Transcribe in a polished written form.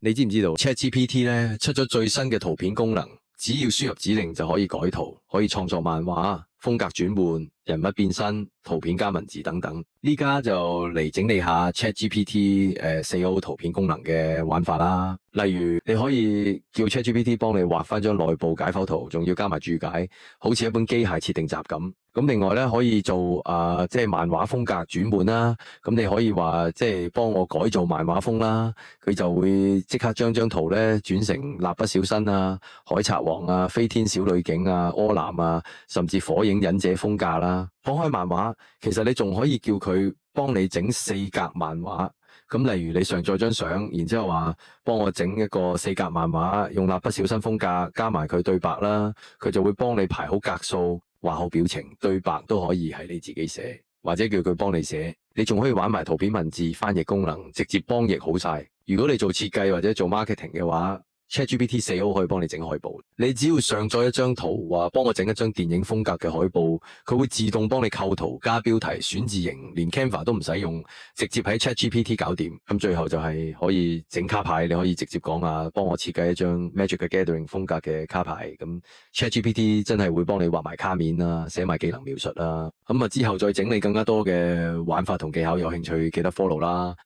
你知唔知道 ChatGPT 咧出咗最新嘅圖片功能，只要輸入指令就可以改圖，可以創作漫畫、風格轉換、人物變身、圖片加文字等等。呢家就嚟整理下 ChatGPT 4O 圖片功能嘅玩法啦。例如你可以叫 ChatGPT 幫你畫翻張內部解剖圖，仲要加埋注解，好似一本機械設定集咁。咁另外咧可以做即係漫畫風格轉換啦。咁你可以話即係幫我改造漫畫風啦，佢就會即刻將張圖咧轉成蠟筆小新啊、海賊王啊、飛天小女警啊、柯南啊，甚至火影忍者風格啦。講開漫畫，其實你仲可以叫佢幫你整4格漫畫。咁例如你上載張相，然之後話幫我整一個4格漫畫，用蠟筆小新風格加埋佢對白啦，佢就會幫你排好格數，畫好表情，對白都可以係你自己寫，或者叫佢幫你寫。你仲可以玩埋圖片文字翻譯功能，直接幫譯好晒。如果你做設計或者做 marketing 嘅話，ChatGPT 4O 可以幫你整海報，你只要上載一張圖，話幫我整一張電影風格嘅海報，佢會自動幫你構圖、加標題、選字型，連 Canva 都唔使用，直接喺 ChatGPT 搞掂。咁最後就係可以整卡牌，你可以直接講幫我設計一張 Magic the Gathering 風格嘅卡牌。咁 ChatGPT 真係會幫你畫埋卡面啦，寫埋技能描述啦。咁之後再整理更加多嘅玩法同技巧，有興趣記得 follow 啦。